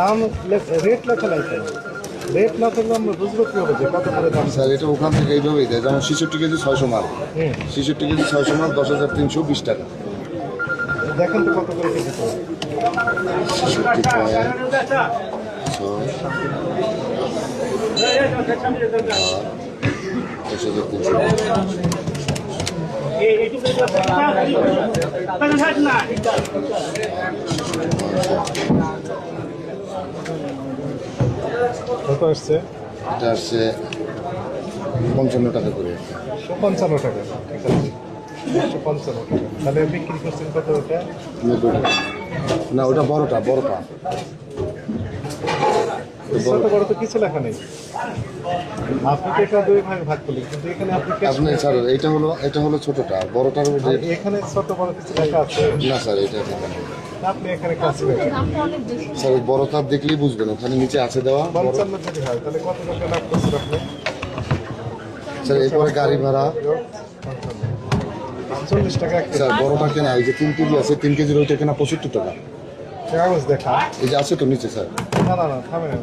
দাম রেট লেখা নাই কেন? রেট না থাকলে আমরা বুঝবো কি হবে যে কত করে দাম? স্যার এটা ওখান থেকে এইভাবেই দেয়, যেমন 66 কেজি 600 মাল, 66 কেজি 600 মাল 10,320 টাকা। দেখেন তো কত করে কেজি পড়ে। 66 পয়েন্ট কত আসছে? এটা আসছে 55 টাকা করে। 155 টাকা, ঠিক আছে, 155 টাকা। তাহলে বিক্রি করছেন কত ওটা? 90 টাকা। না ওটা বড়টা। ছোট বড় তো কিছু লেখা নেই। আপনি তো এটা দুই ভাগে ভাগ করলেন, কিন্তু এখানে আপনি আপনি স্যার এটা হলো ছোটটা, বড়টার রেট এখানে ছোট বড় কিছু লেখা আছে না স্যার, এটা এখানে নেই। আপনি এখানে কাছে লেখেন স্যার বড়টা দেখলেই বুঝবেন, ওখানে নিচে আছে দেওয়া। 55 যদি হয় তাহলে কত টাকা লাভ করছেন আপনি? স্যার এরপরে গাড়ি ভাড়া 40 টাকা একটা স্যার, বড়টা কেনা এই যে 3 কেজি আছে, 3 কেজির ওইটা কেনা 75 টাকা। কাগজ দেখা। এই যে আছে তো নিচে স্যার। না থামেন,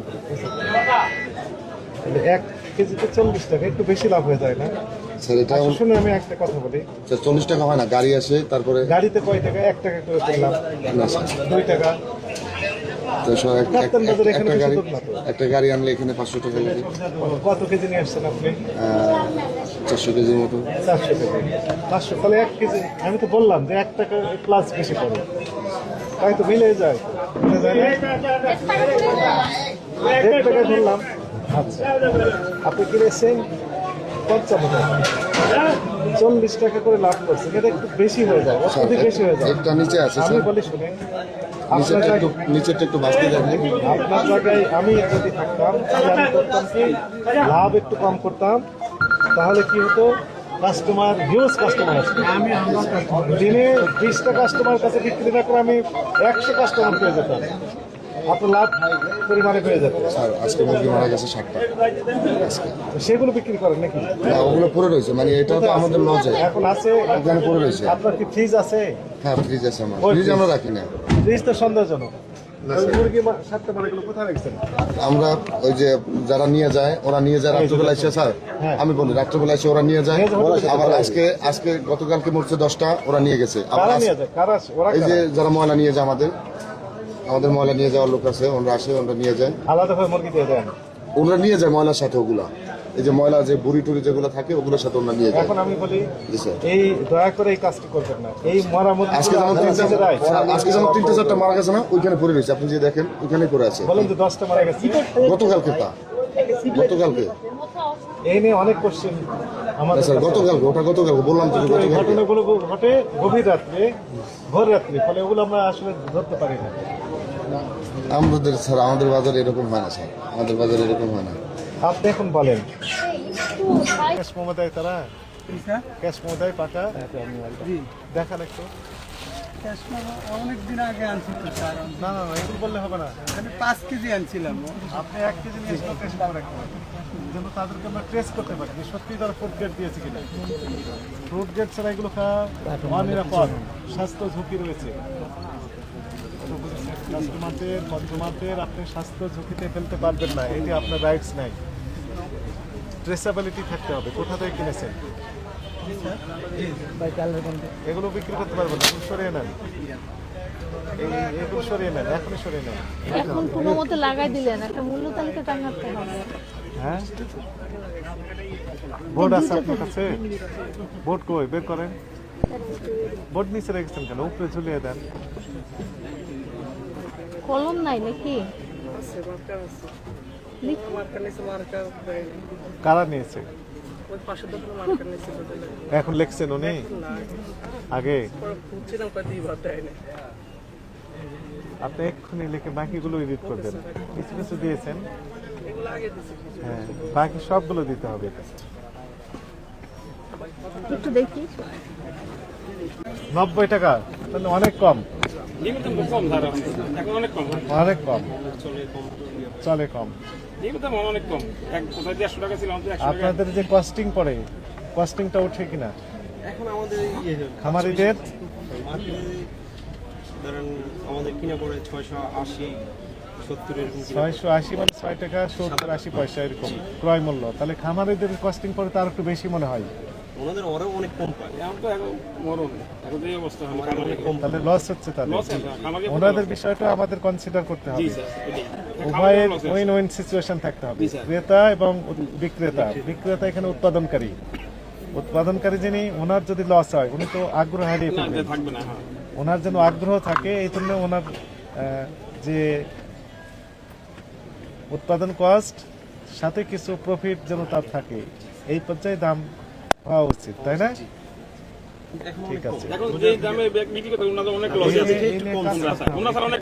তাহলে 1 কেজিতে 40 টাকা, একটু বেশি লাভ হয়ে যায় না? স্যার এটা আচ্ছা, শুনে আমি একটা কথা বলি, স্যার 40 টাকা হয় না, গাড়ি আসে তারপরে। গাড়িতে কয় টাকা? 1 টাকা করে পেলাম, না স্যার, 2 টাকা। তো স্যার কাপ্তান বাজার এখানে বেশি দূর না তো। একটা গাড়ি আনলে এখানে 500 টাকা লাগে। কত কেজি নিয়ে আসছেন আপনি? 400 কেজির মতো। 400 কেজি, 500, তাহলে 1 কেজি। আমি তো বললাম যে 1 টাকা প্লাস বেশি পড়ে, তাই তো মিলে যায় না? 1.5 টাকা ধরলাম। আচ্ছা, আপনি কিনেছেন 55 টাকা, 40 টাকা করে লাভ করছেন, এটা একটু বেশি হয়ে যায়, অত্যধিক বেশি হয়ে যায়। একটা নিচে আছে আমি স্যার, বলি শুনেন, নিচেরটা একটু বাঁচতে দেখেন। আপনার জায়গায় আমি যদি থাকতাম তাহলে আমি করতাম কি, লাভ একটু কম করতাম, তাহলে কি হতো, কাস্টমার, হিউজ কাস্টমার আসতো। দিনে 20টা কাস্টমার কাছে বিক্রি না করে আমি 100 কাস্টমার পেয়ে যেতাম, আপনার লাভ পরিমাণে পেয়ে যেত। স্যার আজকে মুরগি মারা গেছে 60টা আজকে। তো সেগুলো বিক্রি করেন নাকি? না ওগুলো পড়ে রয়েছে, মানে এটা তো আমাদের লজে এখন আছে, ওখানে পড়ে রয়েছে। আপনার কি ফ্রিজ আছে? হ্যাঁ ফ্রিজ আছে আমার, ওই ফ্রিজ fridge। আমরা রাখি না। ফ্রিজ তো সন্দেহজনক। না, ওই স্যার। মুরগি 7টা মারা গেল, কোথায় রেখেছেন? আমরা ওই যে যারা নিয়ে যায় ওরা নিয়ে যায় রাত্রবেলা এসে স্যার, হ্যাঁ। আমি বলি রাত্রবেলা এসে ওরা নিয়ে যায়। নিয়ে যায়, হোটেলে আবার যেতে আজকে গতকালকে মরছে 10টা, ওরা নিয়ে গেছে। আবার কারা নিয়ে যায়? কারা? ওরা এই যে কারা? যারা ময়লা নিয়ে যায় আমাদের ময়লা নিয়ে যাওয়ার লোক আছে, ওরা আসে, ওরা নিয়ে যায়, আলাদাভাবে মুরগি দিয়ে দেন। ওরা নিয়ে যায় ময়লার সাথে ওগুলা। এই যে ময়লা যে বুড়ি টুড়ি যেগুলো থাকে ওগুলোর সাথে ওরা নিয়ে যায়। এখন আমি বলি, জি স্যার। এই দয়া করে এই কাজটি করবেন না। এই মরা মুরগি আজকে যেমন 3টা 4টা মারা গেছে না, ওইখানে পড়ে রয়েছে, আপনি যে দেখেন ওইখানে পড়ে আছে। বলেন যে 10টা মারা গেছে। গতকালকে গতকালকে এই নিয়ে অনেক কোশ্চেন আমাদের স্যার, কাছে গতকালকে বললাম তো যে আছে। এই গতকালকে। ঘটনাগুলো ঘটে গভীর রাত্রে, ভোর রাত্রে, ফলে ওগুলো আমরা আসলে ধরতে পারি না। আমাদের বাজারে এরকম হয় না স্যার, আমাদের বাজারে এরকম হয় না। আপনি এখন বলেন, ক্যাশ মোমো দেয় তারা? ক্যাশ মোমো দেয় পাকা? দেখান একটু। অনেক দিন আগে আনছি তো স্যার, না এগুলো বললে হবে না। আমি 5 কেজি আনছিলাম। আপনি 1 কেজি নিয়ে এসে টেস্ট করে রাখতে পারেন, যেন তাদেরকে আমরা ট্রেস করতে পারি যে সত্যি তারা ফ্রুট গেট দিয়েছে কিনা। ফ্রুট গেট ছাড়া এগুলো খাওয়া অনিরাপদ, স্বাস্থ্য ঝুঁকি রয়েছে। কনজিউমারদের আপনি স্বাস্থ্য ঝুঁকিতে ফেলতে পারবেন না, এটি আপনার রাইটস নাই। ট্রেসেবিলিটি থাকতে হবে, কোথা থেকে কিনেছেন। এগুলো বিক্রি করতে পারবেন না, এগুলো সরিয়ে নেন, এগুলো সরিয়ে নেন, এখনই সরিয়ে নেন। এখন কোনো মতো লাগাই দিলেন, একটা মূল্য তালিকা টাঙাতে হবে। হ্যাঁ, বোর্ড আছে আপনার কাছে? বোর্ড কই, বের করেন। বোর্ড নিচে রেখেছেন কেন? উপরে ঝুলিয়ে দেন। কলম নাই নাকি? কারা নিয়েছে? এখন লিখছেন উনি? আগে আপনি এক্ষুনি লিখে বাকিগুলো এডিট করবেন। কিছু কিছু দিয়েছেন, হ্যাঁ বাকি সবগুলো দিতে হবে। একটু দেখি। 90 টাকা, তাহলে অনেক কম, অনেক কম, চলে কম। আপনাদের যে কস্টিং পড়ে, কস্টিংটা উঠে কিনা এখন আমাদের খামারিদের? ধরেন আমাদের কিনা পড়ে 680 680 মানে 6 টাকা 70-80 পয়সা এরকম ক্রয় মূল্য। তাহলে খামারিদের কস্টিং পরে তার একটু বেশি মনে হয়, ওনাদের ওরাও অনেক কম পায়। এখন তো এখন মরণ এখন এই অবস্থা অনেক কম তাহলে লস হচ্ছে তাদের। খামারে ওনাদের বিষয়টা আমাদের কনসিডার করতে হবে, স্যার এটাই। উভয়ের উইন উইন সিচুয়েশন থাকতে হবে, জি, স্যার। ক্রেতা এবং বিক্রেতা। বিক্রেতা এখানে উৎপাদনকারী, উৎপাদনকারী যিনি, ওনার যদি লস হয় উনি তো আগ্রহ হারিয়ে না, ফেলবেন। এটা থাকবে না, হ্যাঁ। ওনার যেন আগ্রহ থাকে, এই জন্য ওনার যে উৎপাদন কস্ট সাথে কিছু প্রফিট যেন তার থাকে, এই পর্যায়ে দাম হওয়া উচিত, তাই না? এখন ঠিক অনেক কম। আছে। এখন যে দামে বিক্রি করতে ওনাদের অনেক লস আছে। এই নিয়ে কাজ করতে হবে। ওনাদের অনেক